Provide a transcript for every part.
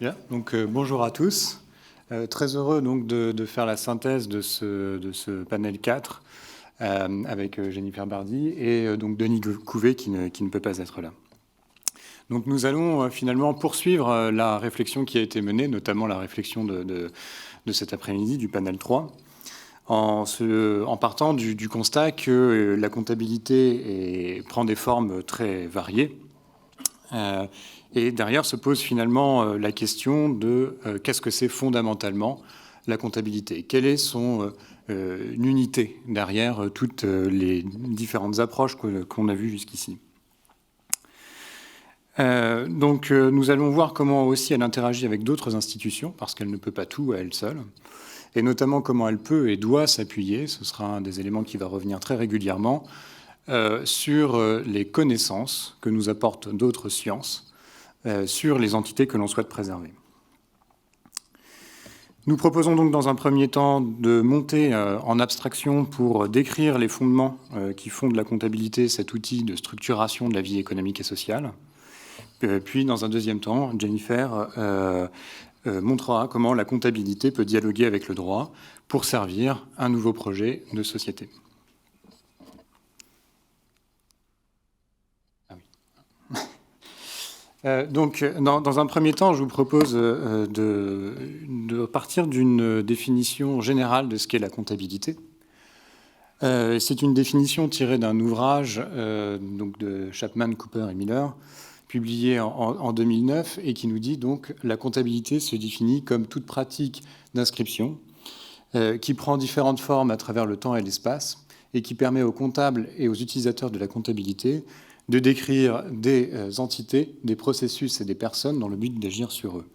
Bien, donc bonjour à tous. Très heureux donc de faire la synthèse de ce panel 4 avec Jennifer Bardy et donc Denis Couvé qui ne peut pas être là. Donc nous allons finalement poursuivre la réflexion qui a été menée, notamment la réflexion de cet après-midi du panel 3, en partant du constat que la comptabilité prend des formes très variées. Et derrière se pose finalement la question de qu'est-ce que c'est fondamentalement la comptabilité? Quelle est son unité derrière toutes les différentes approches qu'on a vues jusqu'ici? Donc nous allons voir comment aussi elle interagit avec d'autres institutions, parce qu'elle ne peut pas tout à elle seule, et notamment comment elle peut et doit s'appuyer, ce sera un des éléments qui va revenir très régulièrement, sur les connaissances que nous apportent d'autres sciences, sur les entités que l'on souhaite préserver. Nous proposons donc dans un premier temps de monter en abstraction pour décrire les fondements qui fondent la comptabilité, cet outil de structuration de la vie économique et sociale. Puis dans un deuxième temps, Jennifer montrera comment la comptabilité peut dialoguer avec le droit pour servir un nouveau projet de société. Donc, dans un premier temps, je vous propose de partir d'une définition générale de ce qu'est la comptabilité. C'est une définition tirée d'un ouvrage donc de Chapman, Cooper et Miller, publié en 2009, et qui nous dit donc la comptabilité se définit comme toute pratique d'inscription qui prend différentes formes à travers le temps et l'espace et qui permet aux comptables et aux utilisateurs de la comptabilité de décrire des entités, des processus et des personnes dans le but d'agir sur eux.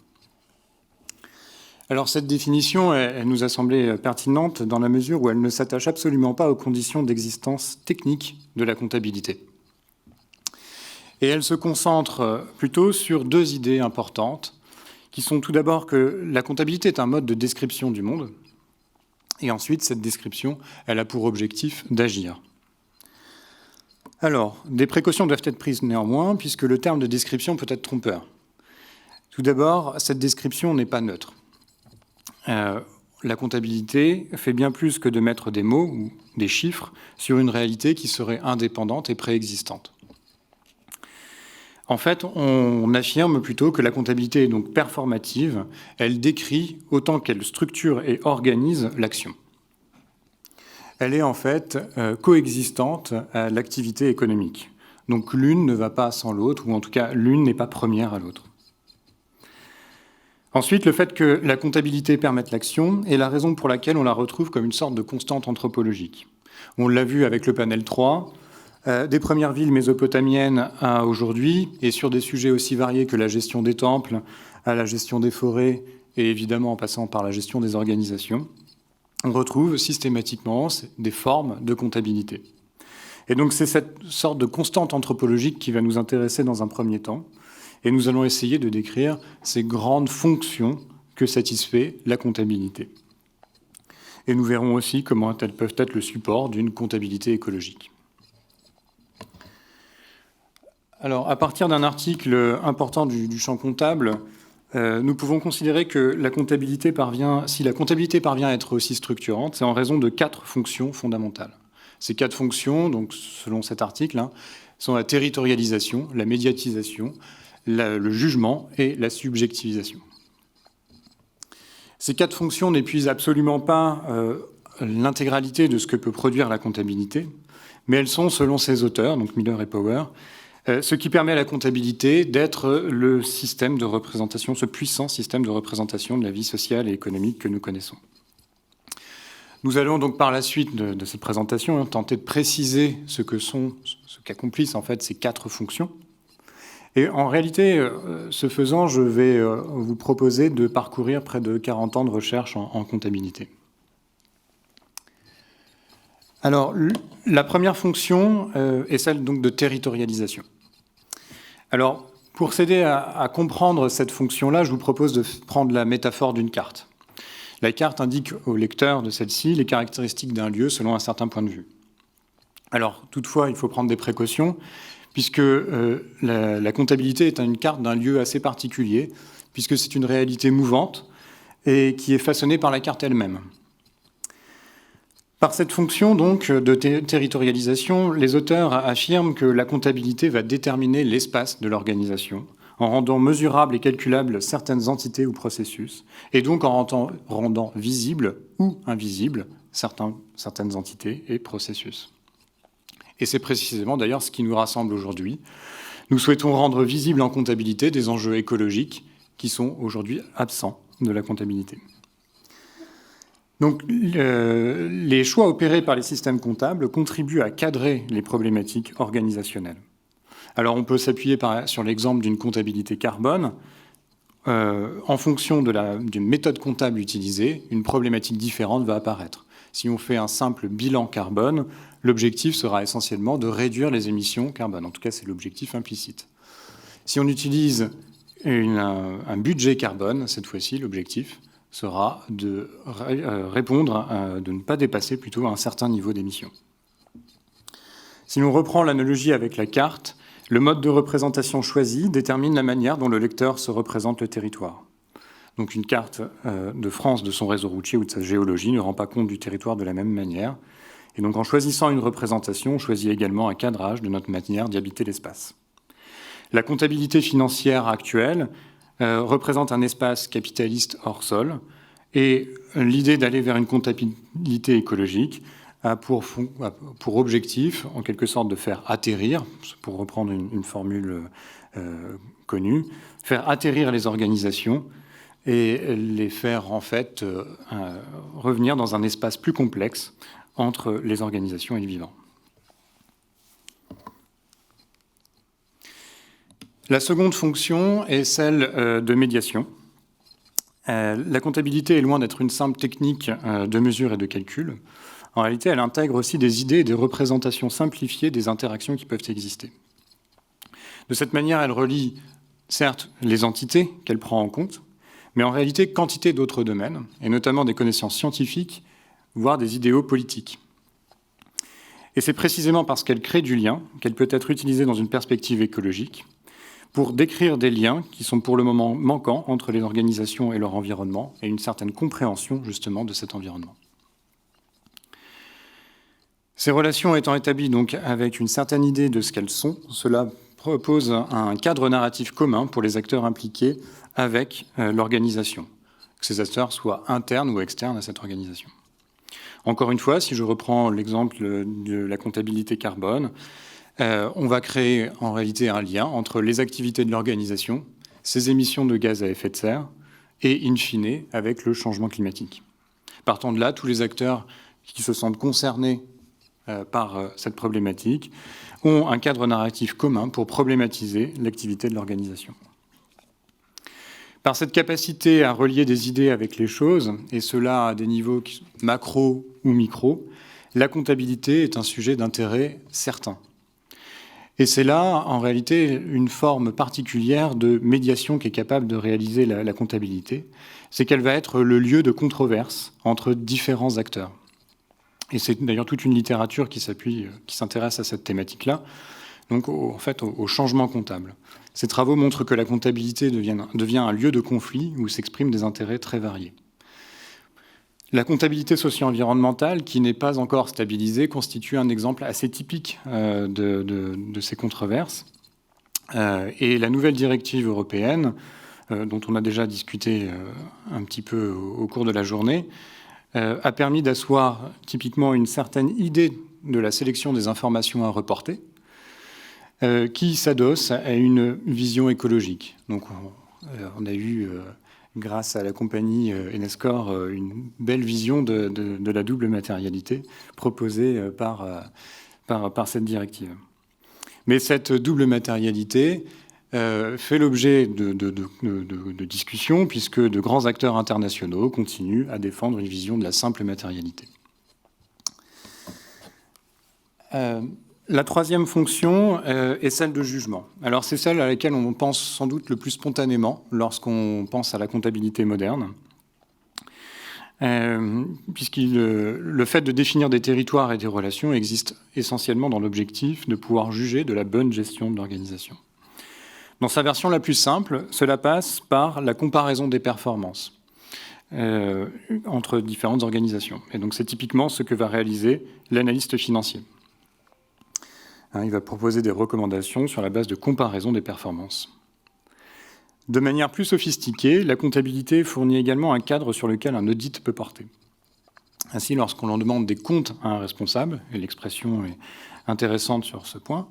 Alors cette définition, elle nous a semblé pertinente dans la mesure où elle ne s'attache absolument pas aux conditions d'existence technique de la comptabilité. Et elle se concentre plutôt sur deux idées importantes, qui sont tout d'abord que la comptabilité est un mode de description du monde, et ensuite cette description, elle a pour objectif d'agir. Alors, des précautions doivent être prises néanmoins, puisque le terme de description peut être trompeur. Tout d'abord, cette description n'est pas neutre. La comptabilité fait bien plus que de mettre des mots ou des chiffres sur une réalité qui serait indépendante et préexistante. En fait, on affirme plutôt que la comptabilité est donc performative, elle décrit autant qu'elle structure et organise l'action. Elle est en fait coexistante à l'activité économique. Donc l'une ne va pas sans l'autre, ou en tout cas l'une n'est pas première à l'autre. Ensuite, le fait que la comptabilité permette l'action est la raison pour laquelle on la retrouve comme une sorte de constante anthropologique. On l'a vu avec le panel 3, des premières villes mésopotamiennes à aujourd'hui, et sur des sujets aussi variés que la gestion des temples, à la gestion des forêts, et évidemment en passant par la gestion des organisations, on retrouve systématiquement des formes de comptabilité. Et donc c'est cette sorte de constante anthropologique qui va nous intéresser dans un premier temps, et nous allons essayer de décrire ces grandes fonctions que satisfait la comptabilité. Et nous verrons aussi comment elles peuvent être le support d'une comptabilité écologique. Alors, à partir d'un article important du champ comptable, nous pouvons considérer que si la comptabilité parvient à être aussi structurante, c'est en raison de 4 fonctions fondamentales. Ces 4 fonctions, donc, selon cet article, sont la territorialisation, la médiatisation, le jugement et la subjectivisation. Ces 4 fonctions n'épuisent absolument pas l'intégralité de ce que peut produire la comptabilité, mais elles sont, selon ces auteurs, donc Miller et Power, ce qui permet à la comptabilité d'être le système de représentation, ce puissant système de représentation de la vie sociale et économique que nous connaissons. Nous allons donc par la suite de cette présentation tenter de préciser ce qu'accomplissent en fait ces 4 fonctions. Et en réalité, ce faisant, je vais vous proposer de parcourir près de 40 ans de recherche en comptabilité. Alors, la première fonction est celle donc de territorialisation. Alors, pour s'aider à comprendre cette fonction-là, je vous propose de prendre la métaphore d'une carte. La carte indique au lecteur de celle-ci les caractéristiques d'un lieu selon un certain point de vue. Alors, toutefois, il faut prendre des précautions, puisque la comptabilité est une carte d'un lieu assez particulier, puisque c'est une réalité mouvante et qui est façonnée par la carte elle-même. Par cette fonction donc de territorialisation, les auteurs affirment que la comptabilité va déterminer l'espace de l'organisation, en rendant mesurables et calculables certaines entités ou processus, et donc en rendant visibles ou invisibles certaines entités et processus. Et c'est précisément d'ailleurs ce qui nous rassemble aujourd'hui. Nous souhaitons rendre visibles en comptabilité des enjeux écologiques qui sont aujourd'hui absents de la comptabilité. Donc, les choix opérés par les systèmes comptables contribuent à cadrer les problématiques organisationnelles. Alors, on peut s'appuyer sur l'exemple d'une comptabilité carbone. En fonction d'une méthode comptable utilisée, une problématique différente va apparaître. Si on fait un simple bilan carbone, l'objectif sera essentiellement de réduire les émissions carbone. En tout cas, c'est l'objectif implicite. Si on utilise un budget carbone, cette fois-ci, l'objectif sera de répondre, de ne pas dépasser plutôt un certain niveau d'émissions. Si l'on reprend l'analogie avec la carte, le mode de représentation choisi détermine la manière dont le lecteur se représente le territoire. Donc une carte de France de son réseau routier ou de sa géologie ne rend pas compte du territoire de la même manière. Et donc en choisissant une représentation, on choisit également un cadrage de notre manière d'y habiter l'espace. La comptabilité financière actuelle représente un espace capitaliste hors sol, et l'idée d'aller vers une comptabilité écologique a pour objectif, en quelque sorte, de faire atterrir, pour reprendre une formule connue, faire atterrir les organisations et les faire en fait revenir dans un espace plus complexe entre les organisations et les vivants. La seconde fonction est celle de médiation. La comptabilité est loin d'être une simple technique de mesure et de calcul. En réalité, elle intègre aussi des idées et des représentations simplifiées des interactions qui peuvent exister. De cette manière, elle relie, certes, les entités qu'elle prend en compte, mais en réalité, quantité d'autres domaines, et notamment des connaissances scientifiques, voire des idéaux politiques. Et c'est précisément parce qu'elle crée du lien qu'elle peut être utilisée dans une perspective écologique pour décrire des liens qui sont pour le moment manquants entre les organisations et leur environnement, et une certaine compréhension justement de cet environnement. Ces relations étant établies donc avec une certaine idée de ce qu'elles sont, cela propose un cadre narratif commun pour les acteurs impliqués avec l'organisation, que ces acteurs soient internes ou externes à cette organisation. Encore une fois, si je reprends l'exemple de la comptabilité carbone, on va créer en réalité un lien entre les activités de l'organisation, ses émissions de gaz à effet de serre, et in fine avec le changement climatique. Partant de là, tous les acteurs qui se sentent concernés par cette problématique ont un cadre narratif commun pour problématiser l'activité de l'organisation. Par cette capacité à relier des idées avec les choses, et cela à des niveaux macro ou micro, la comptabilité est un sujet d'intérêt certain. Et c'est là, en réalité, une forme particulière de médiation qui est capable de réaliser la comptabilité. C'est qu'elle va être le lieu de controverse entre différents acteurs. Et c'est d'ailleurs toute une littérature qui s'intéresse à cette thématique-là, donc au changement comptable. Ces travaux montrent que la comptabilité devient un lieu de conflit où s'expriment des intérêts très variés. La comptabilité socio-environnementale, qui n'est pas encore stabilisée, constitue un exemple assez typique de ces controverses. Et la nouvelle directive européenne, dont on a déjà discuté un petit peu au cours de la journée, a permis d'asseoir typiquement une certaine idée de la sélection des informations à reporter, qui s'adosse à une vision écologique. Donc on a eu, grâce à la compagnie Enescor, une belle vision de la double matérialité proposée par cette directive. Mais cette double matérialité fait l'objet de discussions, puisque de grands acteurs internationaux continuent à défendre une vision de la simple matérialité. La troisième fonction est celle de jugement. Alors c'est celle à laquelle on pense sans doute le plus spontanément lorsqu'on pense à la comptabilité moderne, puisque le fait de définir des territoires et des relations existe essentiellement dans l'objectif de pouvoir juger de la bonne gestion de l'organisation. Dans sa version la plus simple, cela passe par la comparaison des performances entre différentes organisations. Et donc c'est typiquement ce que va réaliser l'analyste financier. Il va proposer des recommandations sur la base de comparaison des performances. De manière plus sophistiquée, la comptabilité fournit également un cadre sur lequel un audit peut porter. Ainsi, lorsqu'on en demande des comptes à un responsable, et l'expression est intéressante sur ce point,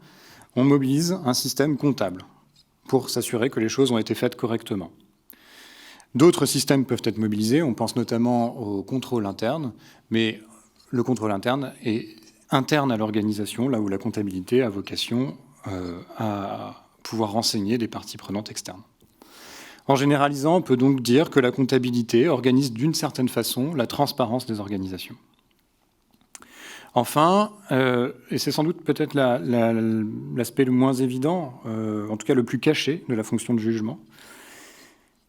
on mobilise un système comptable pour s'assurer que les choses ont été faites correctement. D'autres systèmes peuvent être mobilisés, on pense notamment au contrôle interne, mais le contrôle interne est interne à l'organisation, là où la comptabilité a vocation à pouvoir renseigner des parties prenantes externes. En généralisant, on peut donc dire que la comptabilité organise d'une certaine façon la transparence des organisations. Enfin, et c'est sans doute peut-être l'aspect le moins évident, en tout cas le plus caché de la fonction de jugement,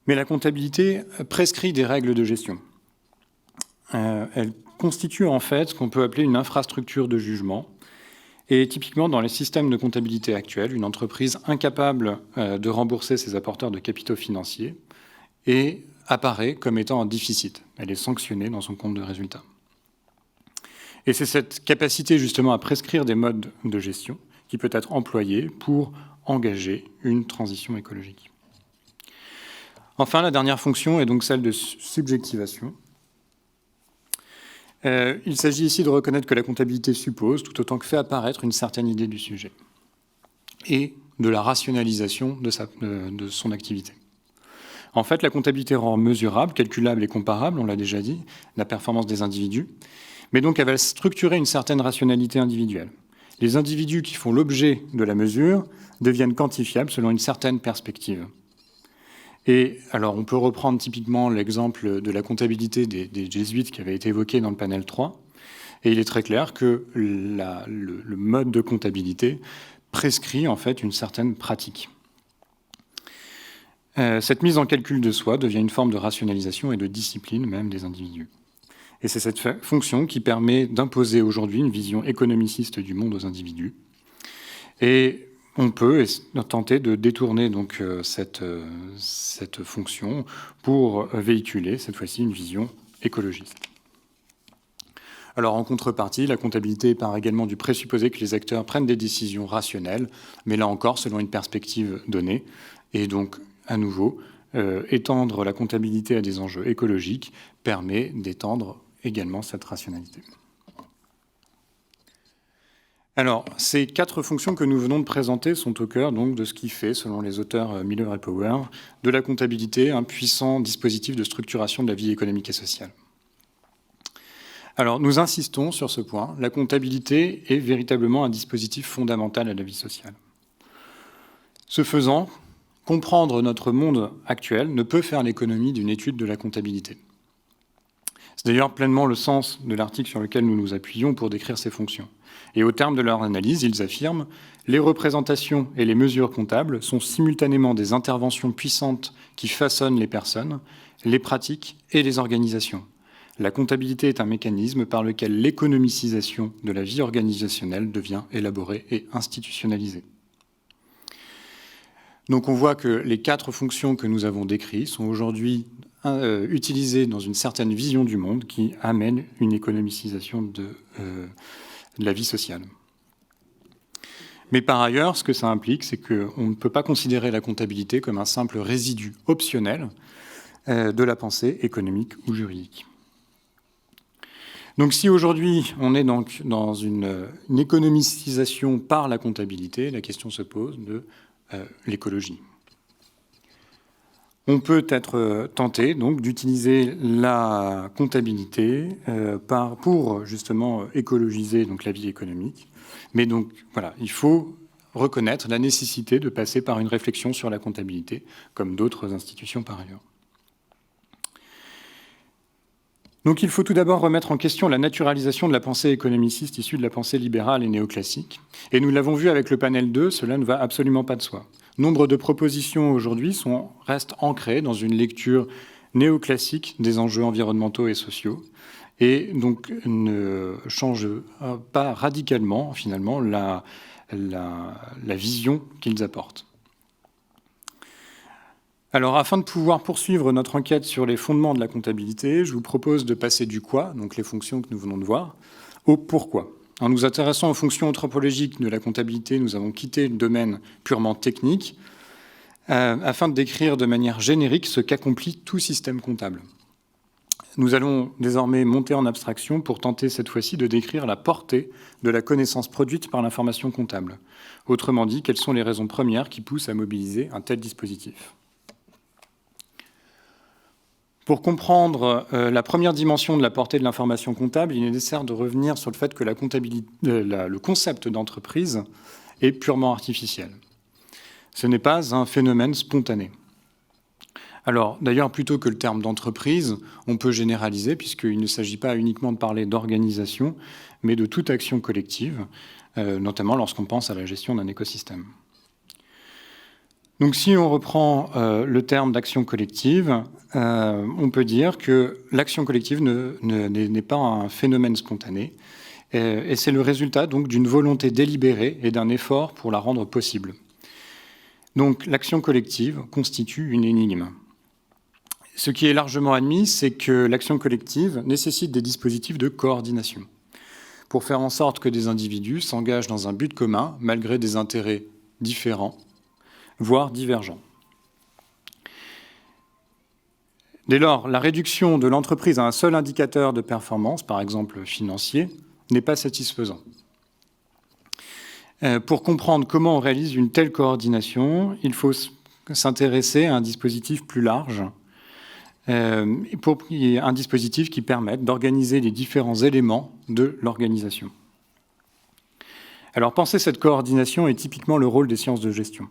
mais la comptabilité prescrit des règles de gestion. Elle constitue en fait ce qu'on peut appeler une infrastructure de jugement. Et typiquement, dans les systèmes de comptabilité actuels, une entreprise incapable de rembourser ses apporteurs de capitaux financiers apparaît comme étant en déficit. Elle est sanctionnée dans son compte de résultat. Et c'est cette capacité justement à prescrire des modes de gestion qui peut être employée pour engager une transition écologique. Enfin, la dernière fonction est donc celle de subjectivation. Il s'agit ici de reconnaître que la comptabilité suppose, tout autant que fait apparaître, une certaine idée du sujet et de la rationalisation de son activité. En fait, la comptabilité rend mesurable, calculable et comparable, on l'a déjà dit, la performance des individus, mais donc elle va structurer une certaine rationalité individuelle. Les individus qui font l'objet de la mesure deviennent quantifiables selon une certaine perspective. Et alors, on peut reprendre typiquement l'exemple de la comptabilité des jésuites qui avait été évoqué dans le panel 3. Et il est très clair que le mode de comptabilité prescrit en fait une certaine pratique. Cette mise en calcul de soi devient une forme de rationalisation et de discipline même des individus. Et c'est cette fonction qui permet d'imposer aujourd'hui une vision économiciste du monde aux individus. Et on peut tenter de détourner donc cette fonction pour véhiculer cette fois-ci une vision écologiste. Alors en contrepartie, la comptabilité part également du présupposé que les acteurs prennent des décisions rationnelles, mais là encore selon une perspective donnée. Et donc, à nouveau, étendre la comptabilité à des enjeux écologiques permet d'étendre également cette rationalité. Alors, ces 4 fonctions que nous venons de présenter sont au cœur donc, de ce qui fait, selon les auteurs Miller et Power, de la comptabilité un puissant dispositif de structuration de la vie économique et sociale. Alors, nous insistons sur ce point, la comptabilité est véritablement un dispositif fondamental à la vie sociale. Ce faisant, comprendre notre monde actuel ne peut faire l'économie d'une étude de la comptabilité. C'est d'ailleurs pleinement le sens de l'article sur lequel nous nous appuyons pour décrire ces fonctions. Et au terme de leur analyse, ils affirment « Les représentations et les mesures comptables sont simultanément des interventions puissantes qui façonnent les personnes, les pratiques et les organisations. La comptabilité est un mécanisme par lequel l'économicisation de la vie organisationnelle devient élaborée et institutionnalisée. » Donc on voit que les 4 fonctions que nous avons décrites sont aujourd'hui utilisées dans une certaine vision du monde qui amène une économicisation de la vie sociale. Mais par ailleurs, ce que ça implique, c'est qu'on ne peut pas considérer la comptabilité comme un simple résidu optionnel de la pensée économique ou juridique. Donc si aujourd'hui on est donc dans une économicisation par la comptabilité, la question se pose de l'écologie. On peut être tenté donc d'utiliser la comptabilité pour justement écologiser donc la vie économique. Mais donc voilà, il faut reconnaître la nécessité de passer par une réflexion sur la comptabilité, comme d'autres institutions par ailleurs. Donc il faut tout d'abord remettre en question la naturalisation de la pensée économiciste issue de la pensée libérale et néoclassique. Et nous l'avons vu avec le panel 2, cela ne va absolument pas de soi. Nombre de propositions aujourd'hui restent ancrées dans une lecture néoclassique des enjeux environnementaux et sociaux et donc ne changent pas radicalement finalement la vision qu'ils apportent. Alors, afin de pouvoir poursuivre notre enquête sur les fondements de la comptabilité, je vous propose de passer du quoi, donc les fonctions que nous venons de voir, au pourquoi. En nous intéressant aux fonctions anthropologiques de la comptabilité, nous avons quitté le domaine purement technique afin de décrire de manière générique ce qu'accomplit tout système comptable. Nous allons désormais monter en abstraction pour tenter cette fois-ci de décrire la portée de la connaissance produite par l'information comptable. Autrement dit, quelles sont les raisons premières qui poussent à mobiliser un tel dispositif. Pour comprendre la première dimension de la portée de l'information comptable, il est nécessaire de revenir sur le fait que le concept d'entreprise est purement artificiel. Ce n'est pas un phénomène spontané. Alors, d'ailleurs, plutôt que le terme d'entreprise, on peut généraliser, puisqu'il ne s'agit pas uniquement de parler d'organisation, mais de toute action collective, notamment lorsqu'on pense à la gestion d'un écosystème. Donc, si on reprend le terme d'action collective, on peut dire que l'action collective n'est pas un phénomène spontané, et c'est le résultat donc d'une volonté délibérée et d'un effort pour la rendre possible. Donc, l'action collective constitue une énigme. Ce qui est largement admis, c'est que l'action collective nécessite des dispositifs de coordination pour faire en sorte que des individus s'engagent dans un but commun malgré des intérêts différents, voire divergents. Dès lors, la réduction de l'entreprise à un seul indicateur de performance, par exemple financier, n'est pas satisfaisant. Pour comprendre comment on réalise une telle coordination, il faut s'intéresser à un dispositif plus large, un dispositif qui permette d'organiser les différents éléments de l'organisation. Alors, penser cette coordination est typiquement le rôle des sciences de gestion.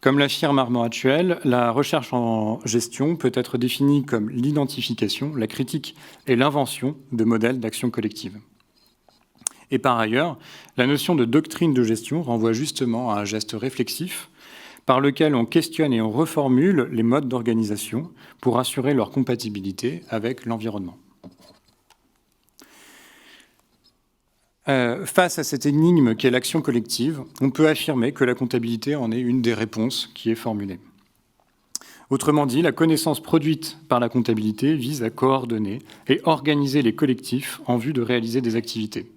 Comme l'affirme Armand Hatchuel, la recherche en gestion peut être définie comme l'identification, la critique et l'invention de modèles d'action collective. Et par ailleurs, la notion de doctrine de gestion renvoie justement à un geste réflexif par lequel on questionne et on reformule les modes d'organisation pour assurer leur compatibilité avec l'environnement. Face à cette énigme qu'est l'action collective, on peut affirmer que la comptabilité en est une des réponses qui est formulée. Autrement dit, la connaissance produite par la comptabilité vise à coordonner et organiser les collectifs en vue de réaliser des activités.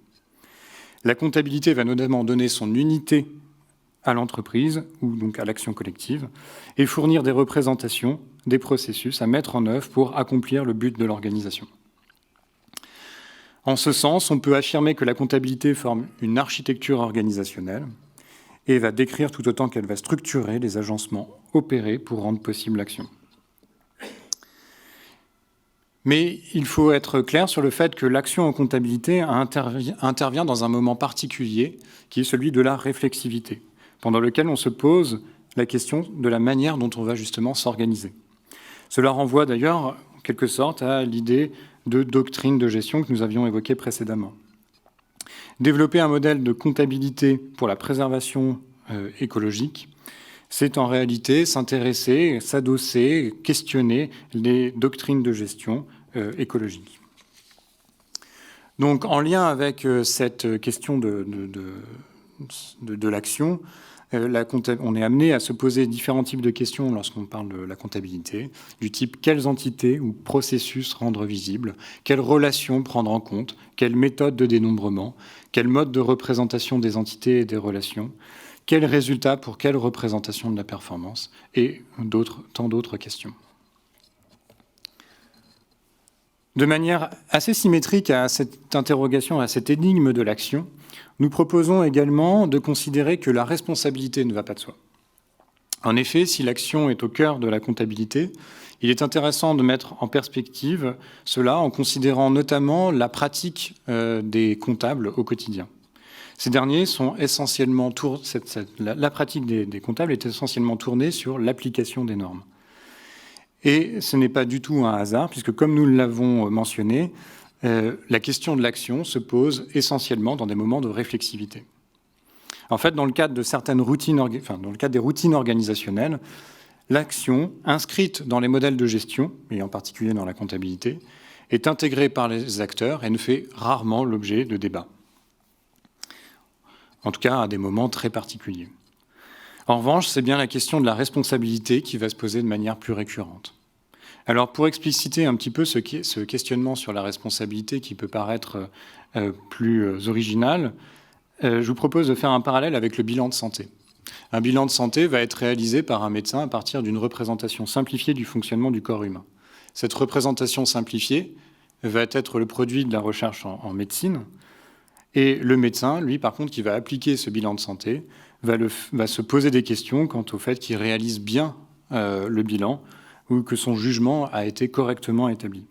La comptabilité va notamment donner son unité à l'entreprise, ou donc à l'action collective, et fournir des représentations, des processus à mettre en œuvre pour accomplir le but de l'organisation. En ce sens, on peut affirmer que la comptabilité forme une architecture organisationnelle et va décrire tout autant qu'elle va structurer les agencements opérés pour rendre possible l'action. Mais il faut être clair sur le fait que l'action en comptabilité intervient dans un moment particulier, qui est celui de la réflexivité, pendant lequel on se pose la question de la manière dont on va justement s'organiser. Cela renvoie d'ailleurs, en quelque sorte, à l'idée de doctrine de gestion que nous avions évoquée précédemment. Développer un modèle de comptabilité pour la préservation écologique, c'est en réalité s'intéresser, s'adosser, questionner les doctrines de gestion écologiques. Donc, en lien avec cette question de l'action, on est amené à se poser différents types de questions lorsqu'on parle de la comptabilité, du type quelles entités ou processus rendre visibles, quelles relations prendre en compte, quelles méthodes de dénombrement, quel mode de représentation des entités et des relations, quels résultats pour quelle représentation de la performance, et tant d'autres questions. De manière assez symétrique à cette interrogation, à cette énigme de l'action, nous proposons également de considérer que la responsabilité ne va pas de soi. En effet, si l'action est au cœur de la comptabilité, il est intéressant de mettre en perspective cela en considérant notamment la pratique des comptables au quotidien. Ces derniers sont essentiellement la pratique des comptables est essentiellement tournée sur l'application des normes. Et ce n'est pas du tout un hasard, puisque comme nous l'avons mentionné, la question de l'action se pose essentiellement dans des moments de réflexivité. En fait, dans le cadre de certaines routines, dans le cadre des routines organisationnelles, l'action, inscrite dans les modèles de gestion, et en particulier dans la comptabilité, est intégrée par les acteurs et ne fait rarement l'objet de débats. En tout cas, à des moments très particuliers. En revanche, c'est bien la question de la responsabilité qui va se poser de manière plus récurrente. Alors, pour expliciter un petit peu ce questionnement sur la responsabilité qui peut paraître plus original, je vous propose de faire un parallèle avec le bilan de santé. Un bilan de santé va être réalisé par un médecin à partir d'une représentation simplifiée du fonctionnement du corps humain. Cette représentation simplifiée va être le produit de la recherche en médecine. Et le médecin, lui, par contre, qui va appliquer ce bilan de santé, va se poser des questions quant au fait qu'il réalise bien le bilan ou que son jugement a été correctement établi.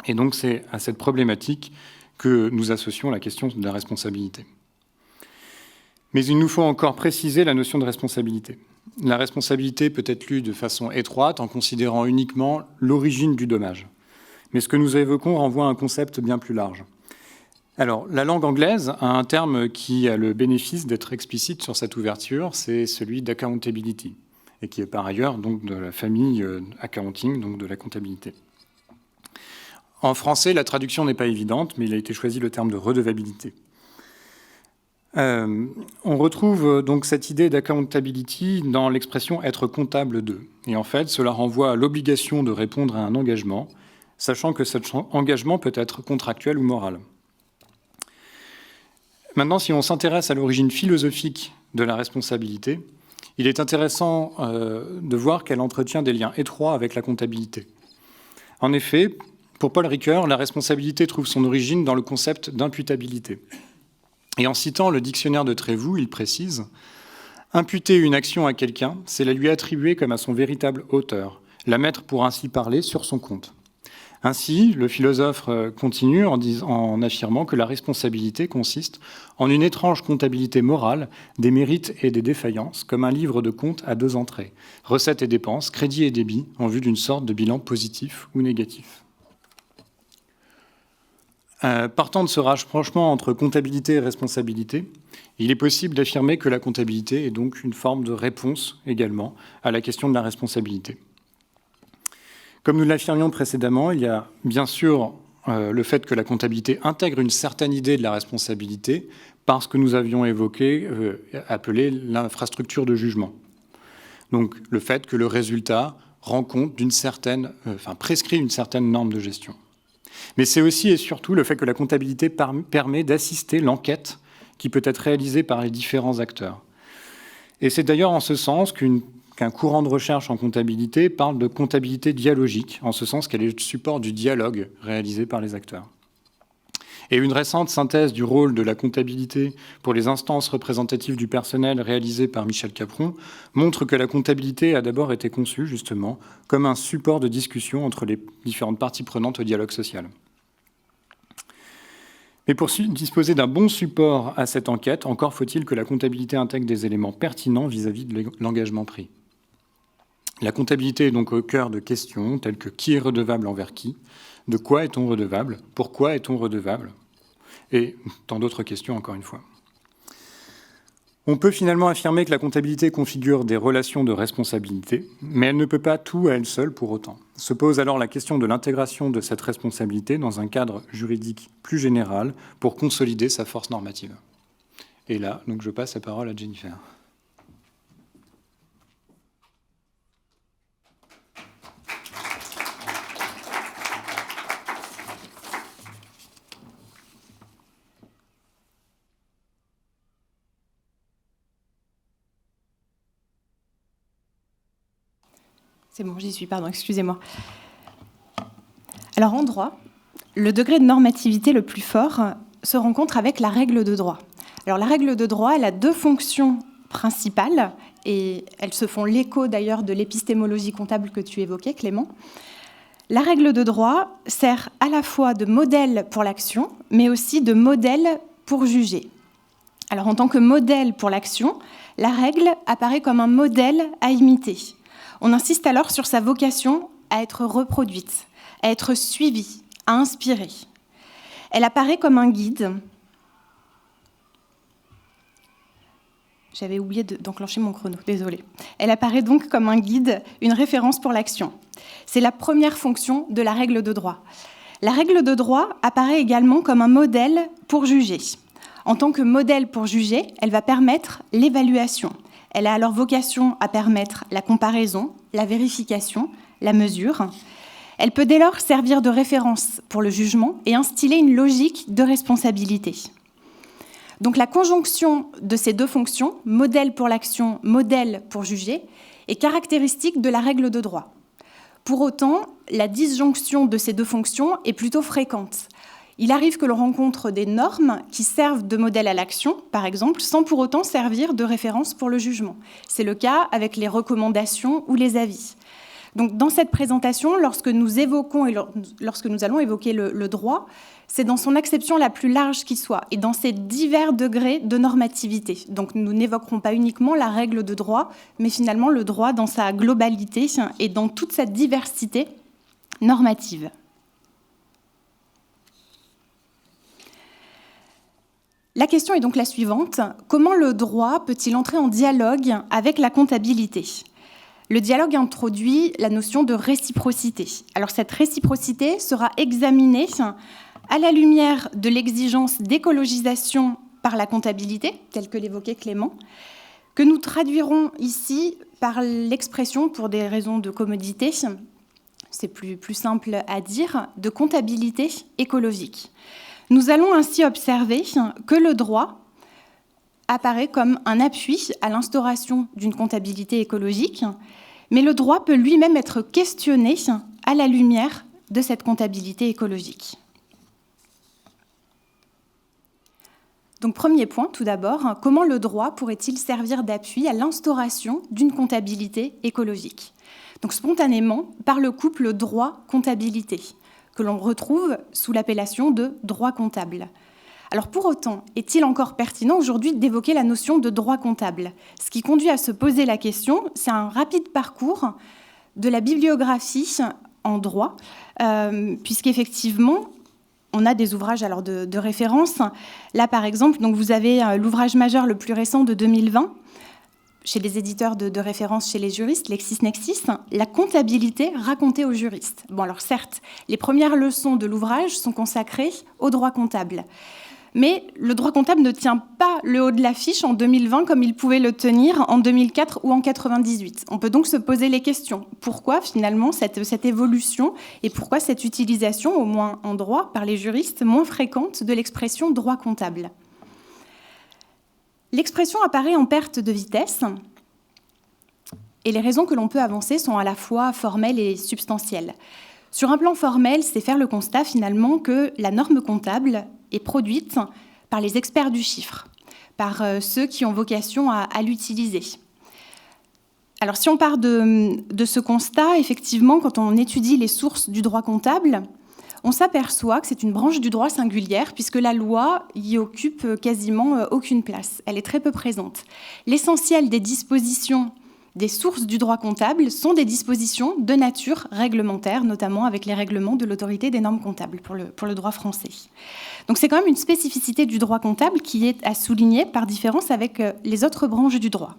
Et donc, c'est à cette problématique que nous associons la question de la responsabilité. Mais il nous faut encore préciser la notion de responsabilité. La responsabilité peut être lue de façon étroite en considérant uniquement l'origine du dommage. Mais ce que nous évoquons renvoie à un concept bien plus large. Alors, la langue anglaise a un terme qui a le bénéfice d'être explicite sur cette ouverture, c'est celui d'accountability, et qui est par ailleurs donc de la famille accounting, donc de la comptabilité. En français, la traduction n'est pas évidente, mais il a été choisi le terme de redevabilité. On retrouve donc cette idée d'accountability dans l'expression « être comptable de ». Et en fait, cela renvoie à l'obligation de répondre à un engagement, sachant que cet engagement peut être contractuel ou moral. Maintenant, si on s'intéresse à l'origine philosophique de la responsabilité, il est intéressant de voir qu'elle entretient des liens étroits avec la comptabilité. En effet, pour Paul Ricoeur, la responsabilité trouve son origine dans le concept d'imputabilité. Et en citant le dictionnaire de Trévoux, il précise « Imputer une action à quelqu'un, c'est la lui attribuer comme à son véritable auteur, la mettre pour ainsi parler sur son compte. » Ainsi, le philosophe continue en affirmant que la responsabilité consiste en une étrange comptabilité morale des mérites et des défaillances, comme un livre de comptes à 2 entrées, recettes et dépenses, crédit et débit, en vue d'une sorte de bilan positif ou négatif. Partant de ce rapprochement entre comptabilité et responsabilité, il est possible d'affirmer que la comptabilité est donc une forme de réponse également à la question de la responsabilité. Comme nous l'affirmions précédemment, il y a bien sûr le fait que la comptabilité intègre une certaine idée de la responsabilité parce que nous avions évoqué, appelé l'infrastructure de jugement. Donc le fait que le résultat rend compte prescrit une certaine norme de gestion. Mais c'est aussi et surtout le fait que la comptabilité permet d'assister l'enquête qui peut être réalisée par les différents acteurs. Et c'est d'ailleurs en ce sens qu'un courant de recherche en comptabilité parle de comptabilité dialogique, en ce sens qu'elle est le support du dialogue réalisé par les acteurs. Et une récente synthèse du rôle de la comptabilité pour les instances représentatives du personnel réalisée par Michel Capron montre que la comptabilité a d'abord été conçue justement comme un support de discussion entre les différentes parties prenantes au dialogue social. Mais pour disposer d'un bon support à cette enquête, encore faut-il que la comptabilité intègre des éléments pertinents vis-à-vis de l'engagement pris. La comptabilité est donc au cœur de questions telles que qui est redevable envers qui, de quoi est-on redevable, pourquoi est-on redevable, et tant d'autres questions encore une fois. On peut finalement affirmer que la comptabilité configure des relations de responsabilité, mais elle ne peut pas tout à elle seule pour autant. Se pose alors la question de l'intégration de cette responsabilité dans un cadre juridique plus général pour consolider sa force normative. Et là, donc je passe la parole à Jennifer. C'est bon, j'y suis, pardon, excusez-moi. Alors en droit, le degré de normativité le plus fort se rencontre avec la règle de droit. Alors la règle de droit, elle a 2 fonctions principales, et elles se font l'écho d'ailleurs de l'épistémologie comptable que tu évoquais, Clément. La règle de droit sert à la fois de modèle pour l'action, mais aussi de modèle pour juger. Alors en tant que modèle pour l'action, la règle apparaît comme un modèle à imiter. On insiste alors sur sa vocation à être reproduite, à être suivie, à inspirer. Elle apparaît comme un guide. J'avais oublié d'enclencher mon chrono, désolée. Elle apparaît donc comme un guide, une référence pour l'action. C'est la première fonction de la règle de droit. La règle de droit apparaît également comme un modèle pour juger. En tant que modèle pour juger, elle va permettre l'évaluation, Elle a alors vocation à permettre la comparaison, la vérification, la mesure. Elle peut dès lors servir de référence pour le jugement et instiller une logique de responsabilité. Donc la conjonction de ces deux fonctions, modèle pour l'action, modèle pour juger, est caractéristique de la règle de droit. Pour autant, la disjonction de ces deux fonctions est plutôt fréquente. Il arrive que l'on rencontre des normes qui servent de modèle à l'action, par exemple, sans pour autant servir de référence pour le jugement. C'est le cas avec les recommandations ou les avis. Donc, dans cette présentation, lorsque nous évoquons et lorsque nous allons évoquer le droit, c'est dans son acception la plus large qui soit et dans ses divers degrés de normativité. Donc, nous n'évoquerons pas uniquement la règle de droit, mais finalement le droit dans sa globalité et dans toute sa diversité normative. La question est donc la suivante. Comment le droit peut-il entrer en dialogue avec la comptabilité ? Le dialogue introduit la notion de réciprocité. Alors cette réciprocité sera examinée à la lumière de l'exigence d'écologisation par la comptabilité, telle que l'évoquait Clément, que nous traduirons ici par l'expression, pour des raisons de commodité, c'est plus simple à dire, de comptabilité écologique. Nous allons ainsi observer que le droit apparaît comme un appui à l'instauration d'une comptabilité écologique, mais le droit peut lui-même être questionné à la lumière de cette comptabilité écologique. Donc, premier point, tout d'abord, comment le droit pourrait-il servir d'appui à l'instauration d'une comptabilité écologique ? Donc, spontanément, par le couple droit-comptabilité, que l'on retrouve sous l'appellation de droit comptable. Alors pour autant, est-il encore pertinent aujourd'hui d'évoquer la notion de droit comptable ? Ce qui conduit à se poser la question, c'est un rapide parcours de la bibliographie en droit, puisqu'effectivement, on a des ouvrages alors de référence. Là, par exemple, donc vous avez l'ouvrage majeur le plus récent de 2020, chez les éditeurs de référence chez les juristes, LexisNexis, la comptabilité racontée aux juristes. Bon, alors certes, les premières leçons de l'ouvrage sont consacrées au droit comptable. Mais le droit comptable ne tient pas le haut de l'affiche en 2020 comme il pouvait le tenir en 2004 ou en 1998. On peut donc se poser les questions. Pourquoi finalement cette évolution et pourquoi cette utilisation, au moins en droit, par les juristes, moins fréquente de l'expression droit comptable ? L'expression apparaît en perte de vitesse et les raisons que l'on peut avancer sont à la fois formelles et substantielles. Sur un plan formel, c'est faire le constat finalement que la norme comptable est produite par les experts du chiffre, par ceux qui ont vocation à l'utiliser. Alors si on part de ce constat, effectivement, quand on étudie les sources du droit comptable, on s'aperçoit que c'est une branche du droit singulière puisque la loi y occupe quasiment aucune place. Elle est très peu présente. L'essentiel des dispositions des sources du droit comptable sont des dispositions de nature réglementaire, notamment avec les règlements de l'autorité des normes comptables pour le droit français. Donc c'est quand même une spécificité du droit comptable qui est à souligner par différence avec les autres branches du droit.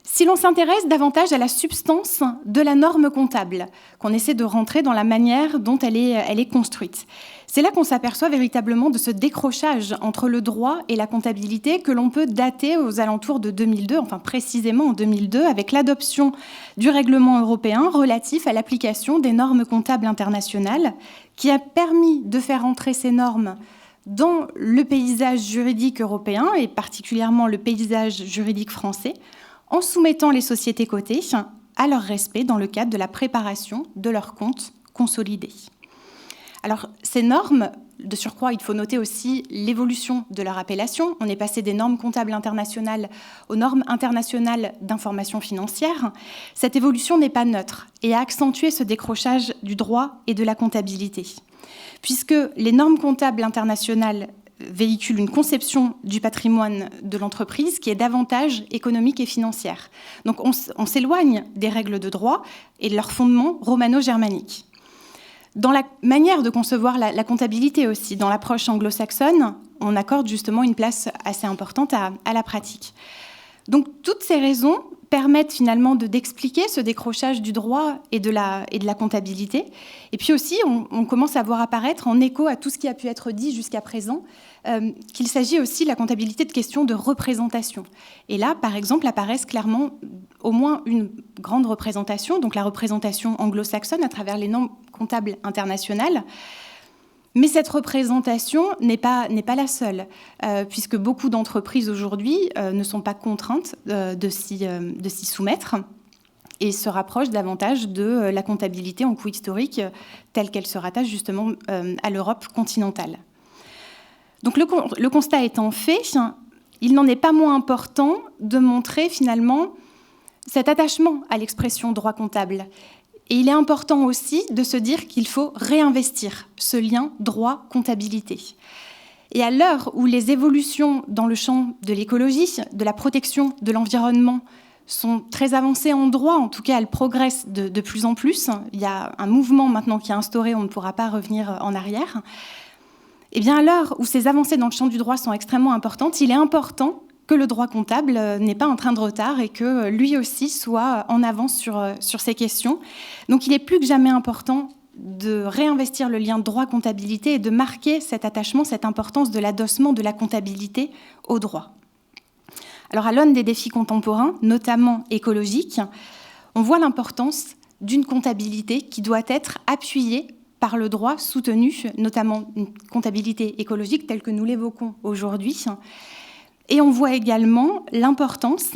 Si l'on s'intéresse davantage à la substance de la norme comptable, qu'on essaie de rentrer dans la manière dont elle est construite, c'est là qu'on s'aperçoit véritablement de ce décrochage entre le droit et la comptabilité que l'on peut dater aux alentours de 2002, enfin précisément en 2002, avec l'adoption du règlement européen relatif à l'application des normes comptables internationales, qui a permis de faire entrer ces normes dans le paysage juridique européen et particulièrement le paysage juridique français, en soumettant les sociétés cotées à leur respect dans le cadre de la préparation de leurs comptes consolidés. Alors, ces normes, de surcroît, il faut noter aussi l'évolution de leur appellation. On est passé des normes comptables internationales aux normes internationales d'information financière. Cette évolution n'est pas neutre et a accentué ce décrochage du droit et de la comptabilité, puisque les normes comptables internationales véhicule une conception du patrimoine de l'entreprise qui est davantage économique et financière. Donc on s'éloigne des règles de droit et de leur fondement romano-germanique. Dans la manière de concevoir la comptabilité aussi, dans l'approche anglo-saxonne, on accorde justement une place assez importante à la pratique. Donc toutes ces raisons permettent finalement d'expliquer ce décrochage du droit et de la comptabilité. Et puis aussi, on commence à voir apparaître, en écho à tout ce qui a pu être dit jusqu'à présent, qu'il s'agit aussi, la comptabilité, de questions de représentation. Et là, par exemple, apparaissent clairement au moins une grande représentation, donc la représentation anglo-saxonne à travers les normes comptables internationales. Mais cette représentation n'est pas la seule, puisque beaucoup d'entreprises aujourd'hui ne sont pas contraintes de s'y soumettre et se rapprochent davantage de la comptabilité en coût historique telle qu'elle se rattache justement à l'Europe continentale. Donc le constat étant fait, il n'en est pas moins important de montrer finalement cet attachement à l'expression droit comptable. Et il est important aussi de se dire qu'il faut réinvestir ce lien droit-comptabilité. Et à l'heure où les évolutions dans le champ de l'écologie, de la protection de l'environnement sont très avancées en droit, en tout cas elles progressent de plus en plus, il y a un mouvement maintenant qui est instauré, on ne pourra pas revenir en arrière, et bien à l'heure où ces avancées dans le champ du droit sont extrêmement importantes, il est important que le droit comptable n'est pas en train de retard et que lui aussi soit en avance sur ces questions. Donc il est plus que jamais important de réinvestir le lien droit-comptabilité et de marquer cet attachement, cette importance de l'adossement de la comptabilité au droit. Alors à l'aune des défis contemporains, notamment écologiques, on voit l'importance d'une comptabilité qui doit être appuyée par le droit soutenu, notamment une comptabilité écologique telle que nous l'évoquons aujourd'hui. Et on voit également l'importance,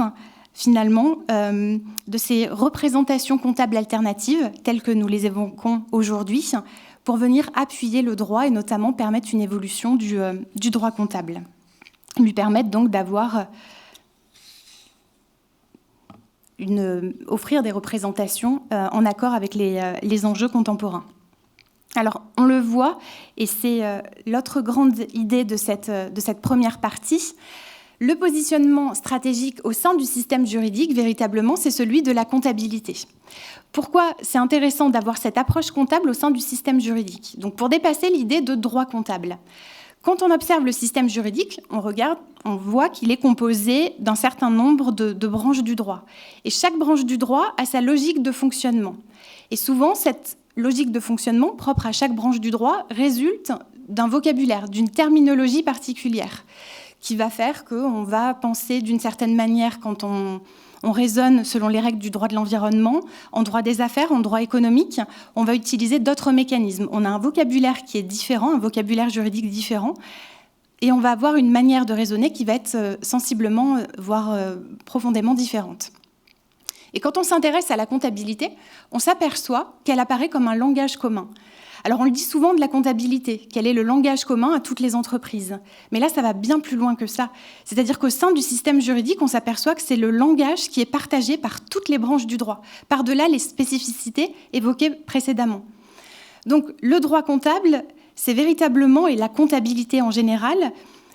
finalement, de ces représentations comptables alternatives, telles que nous les évoquons aujourd'hui, pour venir appuyer le droit et notamment permettre une évolution du droit comptable. Lui permettre donc offrir des représentations en accord avec les enjeux contemporains. Alors, on le voit, et c'est l'autre grande idée de cette première partie. Le positionnement stratégique au sein du système juridique, véritablement, c'est celui de la comptabilité. Pourquoi c'est intéressant d'avoir cette approche comptable au sein du système juridique ? Donc, pour dépasser l'idée de droit comptable. Quand on observe le système juridique, on voit qu'il est composé d'un certain nombre de branches du droit. Et chaque branche du droit a sa logique de fonctionnement. Et souvent, cette logique de fonctionnement propre à chaque branche du droit résulte d'un vocabulaire, d'une terminologie particulière, qui va faire qu'on va penser d'une certaine manière quand on raisonne selon les règles du droit de l'environnement, en droit des affaires, en droit économique, on va utiliser d'autres mécanismes. On a un vocabulaire qui est différent, un vocabulaire juridique différent, et on va avoir une manière de raisonner qui va être sensiblement, voire profondément différente. Et quand on s'intéresse à la comptabilité, on s'aperçoit qu'elle apparaît comme un langage commun. Alors on le dit souvent de la comptabilité, quel est le langage commun à toutes les entreprises. Mais là, ça va bien plus loin que ça. C'est-à-dire qu'au sein du système juridique, on s'aperçoit que c'est le langage qui est partagé par toutes les branches du droit, par-delà les spécificités évoquées précédemment. Donc le droit comptable, c'est véritablement, et la comptabilité en général,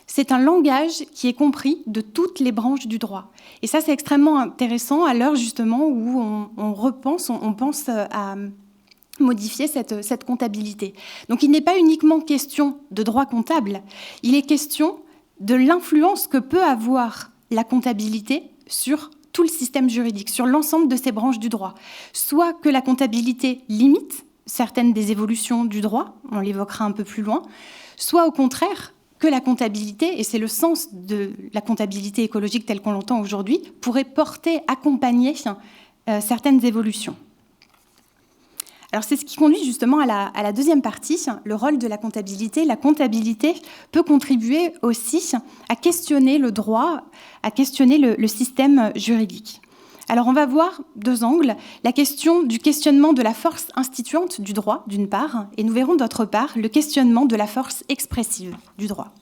c'est un langage qui est compris de toutes les branches du droit. Et ça, c'est extrêmement intéressant à l'heure justement où on pense à modifier cette comptabilité. Donc il n'est pas uniquement question de droit comptable, il est question de l'influence que peut avoir la comptabilité sur tout le système juridique, sur l'ensemble de ces branches du droit. Soit que la comptabilité limite certaines des évolutions du droit, on l'évoquera un peu plus loin, soit au contraire que la comptabilité, et c'est le sens de la comptabilité écologique telle qu'on l'entend aujourd'hui, pourrait porter, accompagner certaines évolutions. Alors c'est ce qui conduit justement à la deuxième partie, le rôle de la comptabilité. La comptabilité peut contribuer aussi à questionner le droit, à questionner le système juridique. Alors on va voir deux angles, la question du questionnement de la force instituante du droit, d'une part, et nous verrons d'autre part le questionnement de la force expressive du droit.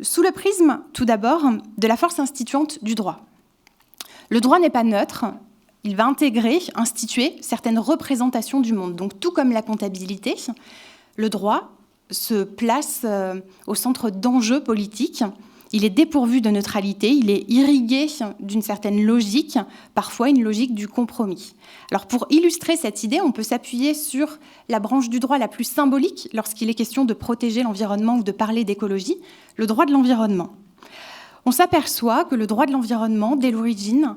Sous le prisme, tout d'abord, de la force instituante du droit. Le droit n'est pas neutre. Il va intégrer, instituer certaines représentations du monde. Donc, tout comme la comptabilité, le droit se place au centre d'enjeux politiques. Il est dépourvu de neutralité, il est irrigué d'une certaine logique, parfois une logique du compromis. Alors, pour illustrer cette idée, on peut s'appuyer sur la branche du droit la plus symbolique lorsqu'il est question de protéger l'environnement ou de parler d'écologie, le droit de l'environnement. on s'aperçoit que le droit de l'environnement, dès l'origine,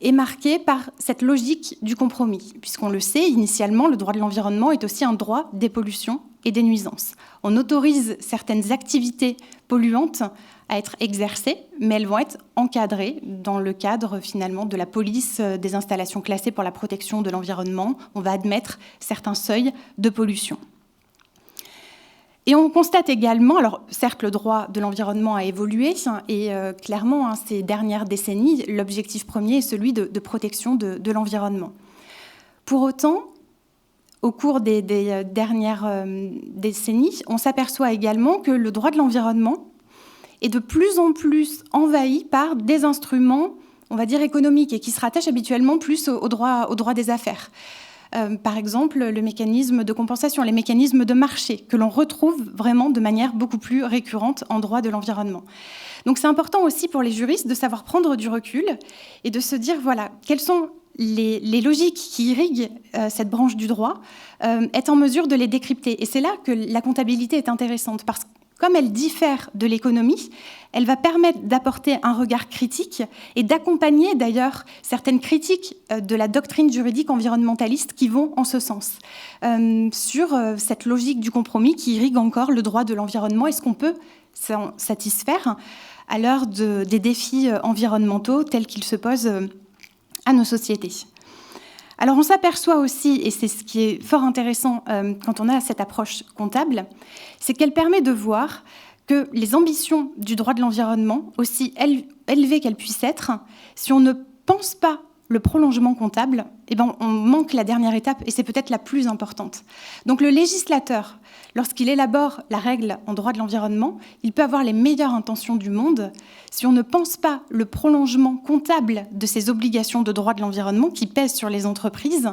est marqué par cette logique du compromis. Puisqu'on le sait, initialement, le droit de l'environnement est aussi un droit des pollutions et des nuisances. On autorise certaines activités polluantes à être exercées, mais elles vont être encadrées dans le cadre, finalement, de la police des installations classées pour la protection de l'environnement. On va admettre certains seuils de pollution. Et on constate également, alors certes le droit de l'environnement a évolué et clairement ces dernières décennies, l'objectif premier est celui de protection de l'environnement. Pour autant, au cours des dernières décennies, on s'aperçoit également que le droit de l'environnement est de plus en plus envahi par des instruments, on va dire économiques, et qui se rattachent habituellement plus au droit des affaires. Par exemple, le mécanisme de compensation, les mécanismes de marché, que l'on retrouve vraiment de manière beaucoup plus récurrente en droit de l'environnement. Donc c'est important aussi pour les juristes de savoir prendre du recul et de se dire, voilà, quelles sont les logiques qui irriguent cette branche du droit, être en mesure de les décrypter. Et c'est là que la comptabilité est intéressante, parce que comme elle diffère de l'économie, elle va permettre d'apporter un regard critique et d'accompagner d'ailleurs certaines critiques de la doctrine juridique environnementaliste qui vont en ce sens, sur cette logique du compromis qui irrigue encore le droit de l'environnement. Est-ce qu'on peut s'en satisfaire à l'heure des défis environnementaux tels qu'ils se posent à nos sociétés ? Alors on s'aperçoit aussi, et c'est ce qui est fort intéressant quand on a cette approche comptable, c'est qu'elle permet de voir que les ambitions du droit de l'environnement, aussi élevées qu'elles puissent être, si on ne pense pas le prolongement comptable, eh ben, on manque la dernière étape, et c'est peut-être la plus importante. Donc le législateur, lorsqu'il élabore la règle en droit de l'environnement, il peut avoir les meilleures intentions du monde. Si on ne pense pas le prolongement comptable de ces obligations de droit de l'environnement qui pèsent sur les entreprises,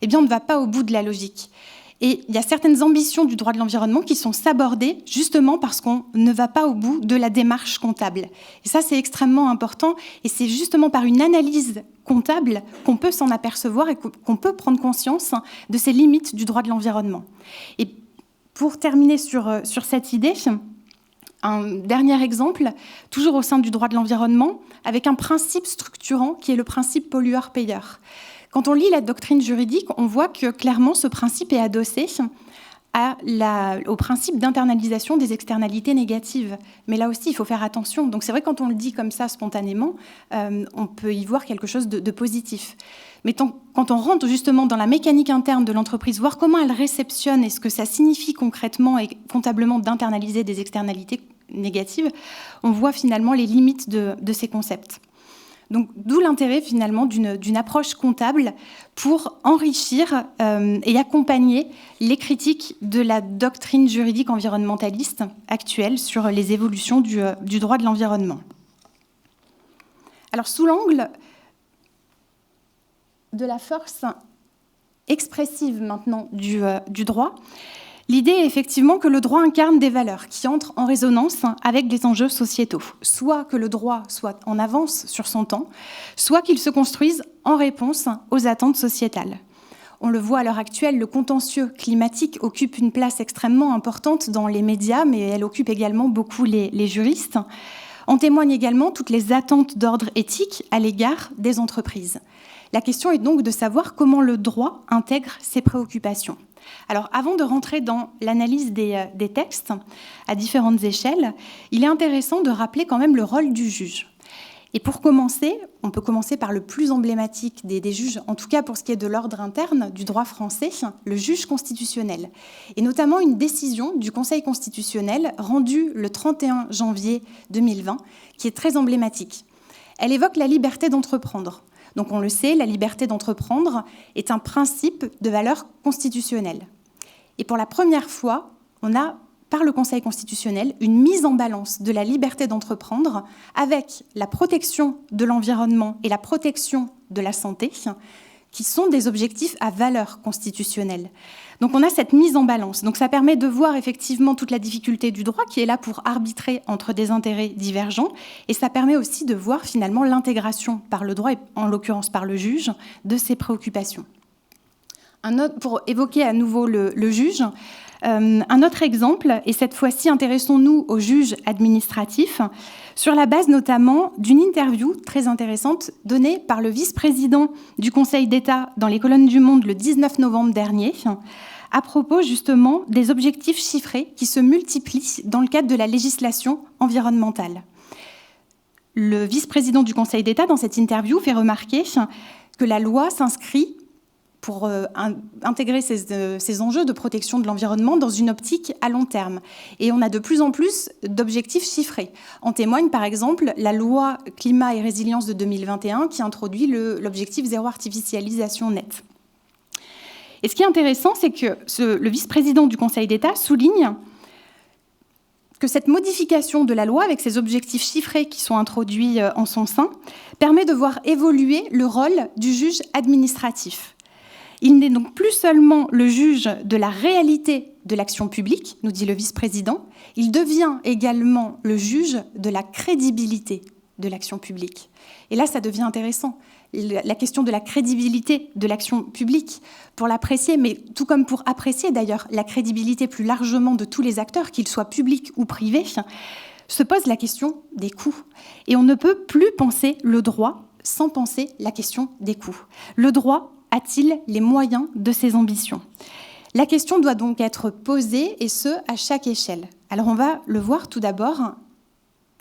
eh bien on ne va pas au bout de la logique. Et il y a certaines ambitions du droit de l'environnement qui sont sabordées justement parce qu'on ne va pas au bout de la démarche comptable. Et ça, c'est extrêmement important. Et c'est justement par une analyse comptable qu'on peut s'en apercevoir et qu'on peut prendre conscience de ces limites du droit de l'environnement. Et pour terminer sur cette idée, un dernier exemple, toujours au sein du droit de l'environnement, avec un principe structurant qui est le principe pollueur-payeur. Quand on lit la doctrine juridique, on voit que clairement ce principe est adossé au principe d'internalisation des externalités négatives. Mais là aussi, il faut faire attention. Donc c'est vrai, quand on le dit comme ça spontanément, on peut y voir quelque chose de positif. Mais quand on rentre justement dans la mécanique interne de l'entreprise, voir comment elle réceptionne et ce que ça signifie concrètement et comptablement d'internaliser des externalités négatives, on voit finalement les limites de ces concepts. Donc, d'où l'intérêt finalement d'une approche comptable pour enrichir et accompagner les critiques de la doctrine juridique environnementaliste actuelle sur les évolutions du droit de l'environnement. Alors, sous l'angle de la force expressive maintenant du droit, l'idée est effectivement que le droit incarne des valeurs qui entrent en résonance avec des enjeux sociétaux. Soit que le droit soit en avance sur son temps, soit qu'il se construise en réponse aux attentes sociétales. On le voit à l'heure actuelle, le contentieux climatique occupe une place extrêmement importante dans les médias, mais elle occupe également beaucoup les juristes. En témoignent également toutes les attentes d'ordre éthique à l'égard des entreprises. La question est donc de savoir comment le droit intègre ces préoccupations. Alors, avant de rentrer dans l'analyse des textes à différentes échelles, il est intéressant de rappeler quand même le rôle du juge. Et pour commencer, on peut commencer par le plus emblématique des juges, en tout cas pour ce qui est de l'ordre interne du droit français, le juge constitutionnel. Et notamment une décision du Conseil constitutionnel rendue le 31 janvier 2020, qui est très emblématique. Elle évoque la liberté d'entreprendre. Donc on le sait, la liberté d'entreprendre est un principe de valeur constitutionnelle. Et pour la première fois, on a, par le Conseil constitutionnel, une mise en balance de la liberté d'entreprendre avec la protection de l'environnement et la protection de la santé, qui sont des objectifs à valeur constitutionnelle. Donc on a cette mise en balance. Donc ça permet de voir effectivement toute la difficulté du droit qui est là pour arbitrer entre des intérêts divergents, et ça permet aussi de voir finalement l'intégration par le droit, et en l'occurrence par le juge, de ces préoccupations. Pour évoquer à nouveau le juge, Un autre exemple, et cette fois-ci intéressons-nous aux juges administratifs, sur la base notamment d'une interview très intéressante donnée par le vice-président du Conseil d'État dans les colonnes du Monde le 19 novembre dernier, à propos justement des objectifs chiffrés qui se multiplient dans le cadre de la législation environnementale. Le vice-président du Conseil d'État, dans cette interview, fait remarquer que la loi s'inscrit pour intégrer ces enjeux de protection de l'environnement dans une optique à long terme. Et on a de plus en plus d'objectifs chiffrés. En témoigne par exemple la loi climat et résilience de 2021 qui introduit l'objectif zéro artificialisation nette. Et ce qui est intéressant, c'est que le vice-président du Conseil d'État souligne que cette modification de la loi, avec ces objectifs chiffrés qui sont introduits en son sein, permet de voir évoluer le rôle du juge administratif. Il n'est donc plus seulement le juge de la réalité de l'action publique, nous dit le vice-président, il devient également le juge de la crédibilité de l'action publique. Et là, ça devient intéressant. La question de la crédibilité de l'action publique, pour l'apprécier, mais tout comme pour apprécier d'ailleurs la crédibilité plus largement de tous les acteurs, qu'ils soient publics ou privés, se pose la question des coûts. Et on ne peut plus penser le droit sans penser la question des coûts. Le droit a-t-il les moyens de ses ambitions ? La question doit donc être posée, et ce, à chaque échelle. Alors on va le voir tout d'abord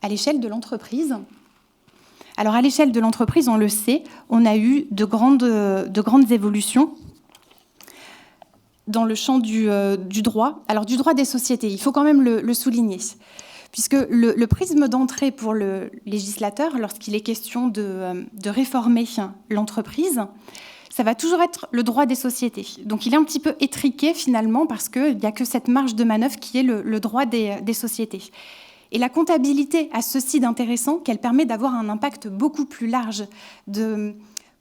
à l'échelle de l'entreprise. Alors à l'échelle de l'entreprise, on le sait, on a eu de grandes évolutions dans le champ du droit. Alors du droit des sociétés, il faut quand même le souligner, puisque le prisme d'entrée pour le législateur, lorsqu'il est question de réformer l'entreprise, ça va toujours être le droit des sociétés. Donc il est un petit peu étriqué finalement parce qu'il n'y a que cette marge de manœuvre qui est le droit des sociétés. Et la comptabilité a ceci d'intéressant qu'elle permet d'avoir un impact beaucoup plus large,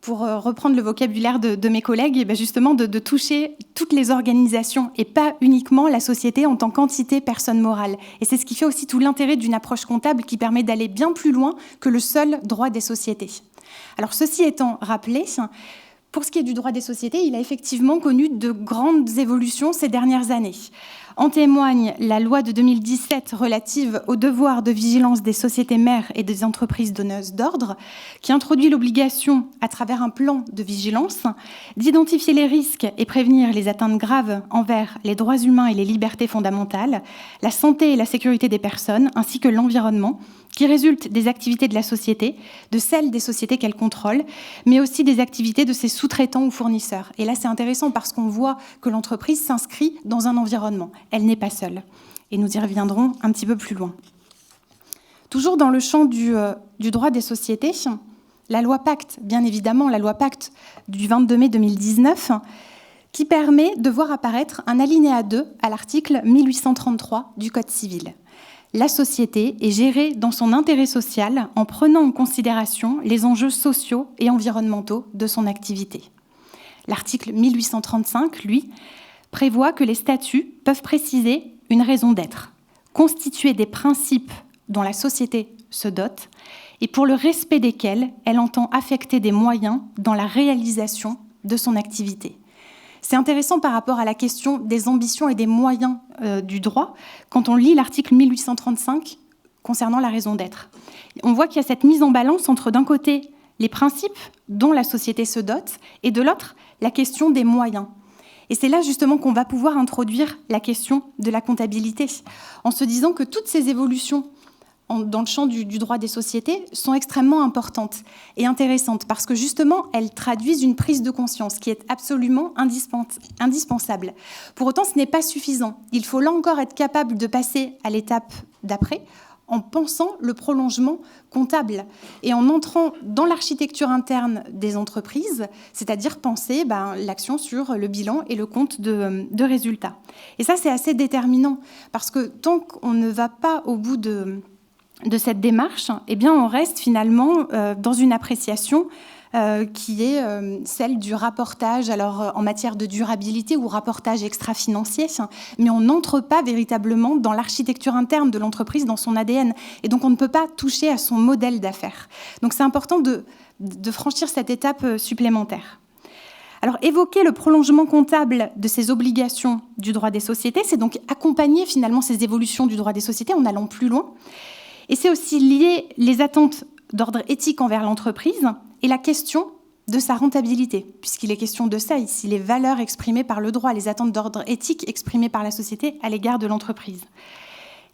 pour reprendre le vocabulaire de mes collègues, et justement de toucher toutes les organisations et pas uniquement la société en tant qu'entité personne morale. Et c'est ce qui fait aussi tout l'intérêt d'une approche comptable qui permet d'aller bien plus loin que le seul droit des sociétés. Alors ceci étant rappelé, pour ce qui est du droit des sociétés, il a effectivement connu de grandes évolutions ces dernières années. En témoigne la loi de 2017 relative au devoir de vigilance des sociétés mères et des entreprises donneuses d'ordre, qui introduit l'obligation, à travers un plan de vigilance, d'identifier les risques et prévenir les atteintes graves envers les droits humains et les libertés fondamentales, la santé et la sécurité des personnes, ainsi que l'environnement, qui résultent des activités de la société, de celles des sociétés qu'elle contrôle, mais aussi des activités de ses sous-traitants ou fournisseurs. Et là, c'est intéressant parce qu'on voit que l'entreprise s'inscrit dans un environnement. Elle n'est pas seule. Et nous y reviendrons un petit peu plus loin. Toujours dans le champ du droit des sociétés, la loi Pacte, bien évidemment, la loi Pacte du 22 mai 2019, qui permet de voir apparaître un alinéa 2 à l'article 1833 du Code civil. La société est gérée dans son intérêt social en prenant en considération les enjeux sociaux et environnementaux de son activité. L'article 1835, lui, prévoit que les statuts peuvent préciser une raison d'être, constituer des principes dont la société se dote et pour le respect desquels elle entend affecter des moyens dans la réalisation de son activité. C'est intéressant par rapport à la question des ambitions et des moyens du droit, quand on lit l'article 1835 concernant la raison d'être. On voit qu'il y a cette mise en balance entre, d'un côté, les principes dont la société se dote, et de l'autre, la question des moyens. Et c'est là justement qu'on va pouvoir introduire la question de la comptabilité, en se disant que toutes ces évolutions dans le champ du droit des sociétés sont extrêmement importantes et intéressantes parce que justement, elles traduisent une prise de conscience qui est absolument indispensable. Pour autant, ce n'est pas suffisant. Il faut là encore être capable de passer à l'étape d'après en pensant le prolongement comptable et en entrant dans l'architecture interne des entreprises, c'est-à-dire penser l'action sur le bilan et le compte de résultats. Et ça, c'est assez déterminant parce que tant qu'on ne va pas au bout de cette démarche, eh bien, on reste finalement dans une appréciation qui est celle du rapportage, alors en matière de durabilité ou rapportage extra-financier, mais on n'entre pas véritablement dans l'architecture interne de l'entreprise, dans son ADN, et donc on ne peut pas toucher à son modèle d'affaires. Donc c'est important de franchir cette étape supplémentaire. Alors, évoquer le prolongement comptable de ces obligations du droit des sociétés, c'est donc accompagner finalement ces évolutions du droit des sociétés en allant plus loin. Et c'est aussi lier les attentes d'ordre éthique envers l'entreprise et la question de sa rentabilité, puisqu'il est question de ça ici, les valeurs exprimées par le droit, les attentes d'ordre éthique exprimées par la société à l'égard de l'entreprise.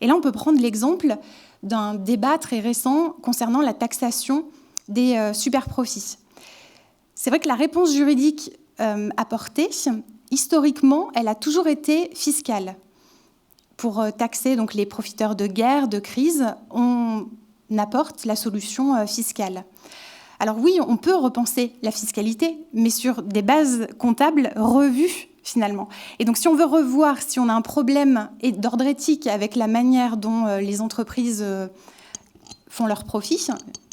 Et là, on peut prendre l'exemple d'un débat très récent concernant la taxation des superprofits. C'est vrai que la réponse juridique apportée, historiquement, elle a toujours été fiscale. Pour taxer donc, les profiteurs de guerre, de crise, on apporte la solution fiscale. Alors oui, on peut repenser la fiscalité, mais sur des bases comptables revues, finalement. Et donc, si on veut revoir, si on a un problème d'ordre éthique avec la manière dont les entreprises font leurs profits,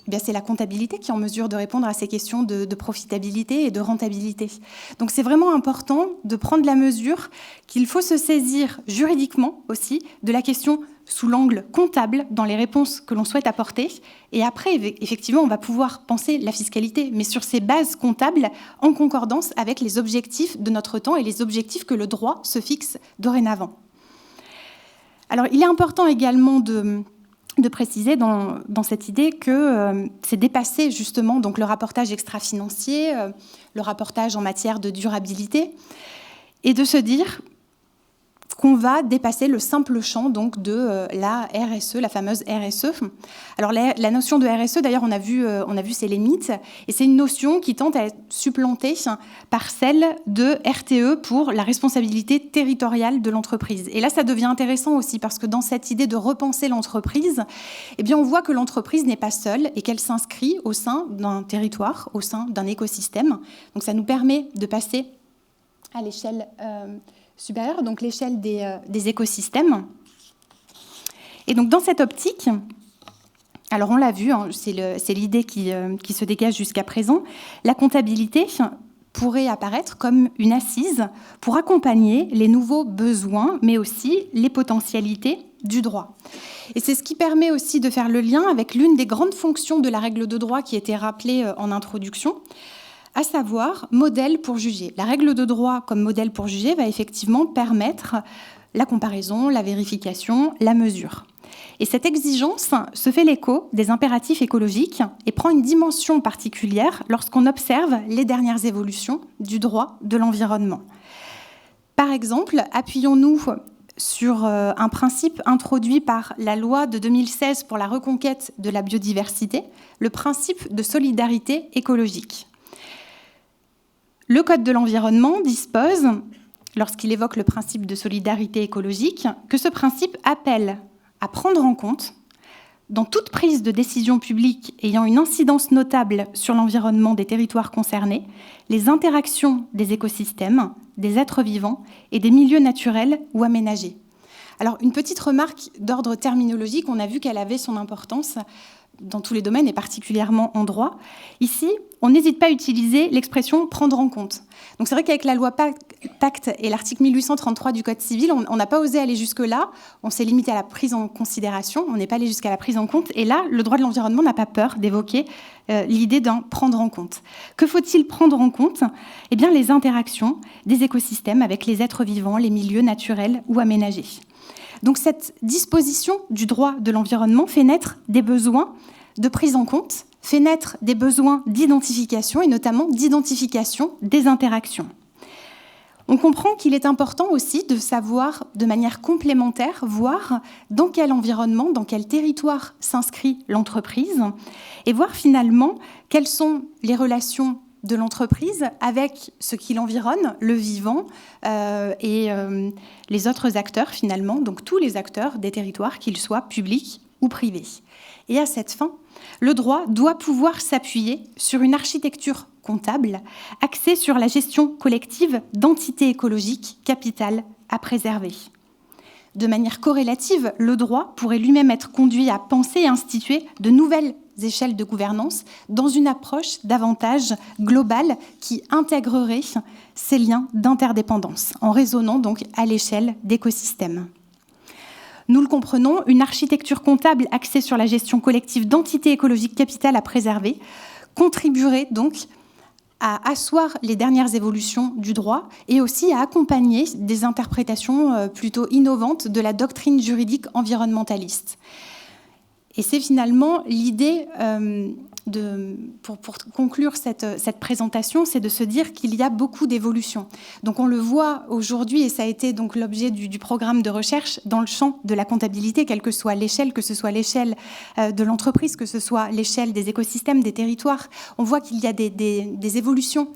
eh bien, c'est la comptabilité qui est en mesure de répondre à ces questions de profitabilité et de rentabilité. Donc, c'est vraiment important de prendre la mesure qu'il faut se saisir juridiquement aussi de la question sous l'angle comptable dans les réponses que l'on souhaite apporter. Et après, effectivement, on va pouvoir penser la fiscalité, mais sur ces bases comptables en concordance avec les objectifs de notre temps et les objectifs que le droit se fixe dorénavant. Alors, il est important également de préciser dans cette idée que c'est dépasser justement donc, le rapportage extra-financier, le rapportage en matière de durabilité, et de se dire qu'on va dépasser le simple champ donc, de la RSE, la fameuse RSE. Alors la notion de RSE, d'ailleurs, on a vu ses limites, et c'est une notion qui tente à être supplantée par celle de RTE pour la responsabilité territoriale de l'entreprise. Et là, ça devient intéressant aussi, parce que dans cette idée de repenser l'entreprise, eh bien, on voit que l'entreprise n'est pas seule et qu'elle s'inscrit au sein d'un territoire, au sein d'un écosystème. Donc ça nous permet de passer à l'échelle supérieure, donc l'échelle des écosystèmes. Et donc dans cette optique, alors on l'a vu, hein, c'est l'idée qui se dégage jusqu'à présent, la comptabilité pourrait apparaître comme une assise pour accompagner les nouveaux besoins, mais aussi les potentialités du droit. Et c'est ce qui permet aussi de faire le lien avec l'une des grandes fonctions de la règle de droit qui était rappelée en introduction, à savoir modèle pour juger. La règle de droit comme modèle pour juger va effectivement permettre la comparaison, la vérification, la mesure. Et cette exigence se fait l'écho des impératifs écologiques et prend une dimension particulière lorsqu'on observe les dernières évolutions du droit de l'environnement. Par exemple, appuyons-nous sur un principe introduit par la loi de 2016 pour la reconquête de la biodiversité, le principe de solidarité écologique. Le Code de l'environnement dispose, lorsqu'il évoque le principe de solidarité écologique, que ce principe appelle à prendre en compte, dans toute prise de décision publique ayant une incidence notable sur l'environnement des territoires concernés, les interactions des écosystèmes, des êtres vivants et des milieux naturels ou aménagés. Alors, une petite remarque d'ordre terminologique, on a vu qu'elle avait son importance dans tous les domaines et particulièrement en droit. Ici, on n'hésite pas à utiliser l'expression « prendre en compte ». Donc c'est vrai qu'avec la loi Pacte et l'article 1833 du Code civil, on n'a pas osé aller jusque-là, on s'est limité à la prise en considération, on n'est pas allé jusqu'à la prise en compte, et là, le droit de l'environnement n'a pas peur d'évoquer l'idée d'un « prendre en compte ». Que faut-il prendre en compte ? Eh bien, les interactions des écosystèmes avec les êtres vivants, les milieux naturels ou aménagés. Donc cette disposition du droit de l'environnement fait naître des besoins de prise en compte, fait naître des besoins d'identification et notamment d'identification des interactions. On comprend qu'il est important aussi de savoir de manière complémentaire, voir dans quel environnement, dans quel territoire s'inscrit l'entreprise et voir finalement quelles sont les relations de l'entreprise avec ce qui l'environne, le vivant et les autres acteurs finalement, donc tous les acteurs des territoires, qu'ils soient publics ou privés. Et à cette fin, le droit doit pouvoir s'appuyer sur une architecture comptable axée sur la gestion collective d'entités écologiques capitales à préserver. De manière corrélative, le droit pourrait lui-même être conduit à penser et instituer de nouvelles échelles de gouvernance dans une approche davantage globale qui intégrerait ces liens d'interdépendance, en raisonnant donc à l'échelle d'écosystèmes. Nous le comprenons, une architecture comptable axée sur la gestion collective d'entités écologiques capitales à préserver contribuerait donc à asseoir les dernières évolutions du droit et aussi à accompagner des interprétations plutôt innovantes de la doctrine juridique environnementaliste. Et c'est finalement l'idée, pour conclure cette présentation, c'est de se dire qu'il y a beaucoup d'évolutions. Donc on le voit aujourd'hui, et ça a été donc l'objet du programme de recherche dans le champ de la comptabilité, quelle que soit l'échelle, que ce soit l'échelle de l'entreprise, que ce soit l'échelle des écosystèmes, des territoires. On voit qu'il y a des évolutions.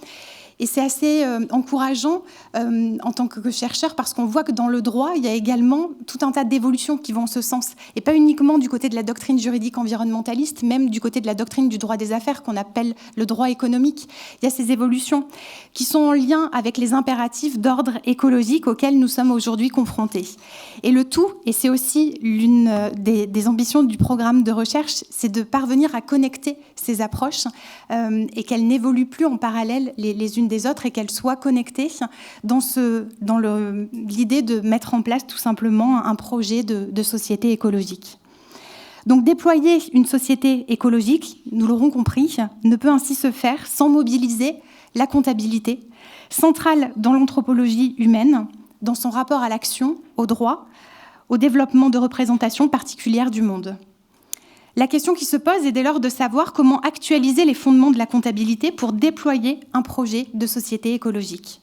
Et c'est assez encourageant en tant que chercheur parce qu'on voit que dans le droit, il y a également tout un tas d'évolutions qui vont en ce sens. Et pas uniquement du côté de la doctrine juridique environnementaliste, même du côté de la doctrine du droit des affaires qu'on appelle le droit économique. Il y a ces évolutions qui sont en lien avec les impératifs d'ordre écologique auxquels nous sommes aujourd'hui confrontés. Et le tout, et c'est aussi l'une des ambitions du programme de recherche, c'est de parvenir à connecter ces approches et qu'elles n'évoluent plus en parallèle les unes des autres et qu'elles soient connectées dans l'idée de mettre en place tout simplement un projet de société écologique. Donc déployer une société écologique, nous l'aurons compris, ne peut ainsi se faire sans mobiliser la comptabilité, centrale dans l'anthropologie humaine, dans son rapport à l'action, au droit, au développement de représentations particulières du monde. La question qui se pose est dès lors de savoir comment actualiser les fondements de la comptabilité pour déployer un projet de société écologique.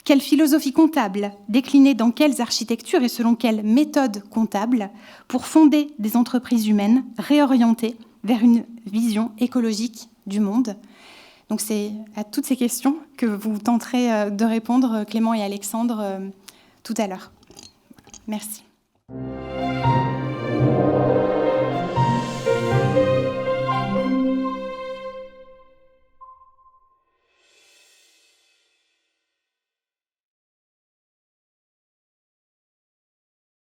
Quelle philosophie comptable, déclinée dans quelles architectures et selon quelles méthodes comptables, pour fonder des entreprises humaines réorientées vers une vision écologique du monde. Donc c'est à toutes ces questions que vous tenterez de répondre, Clément et Alexandre, tout à l'heure. Merci.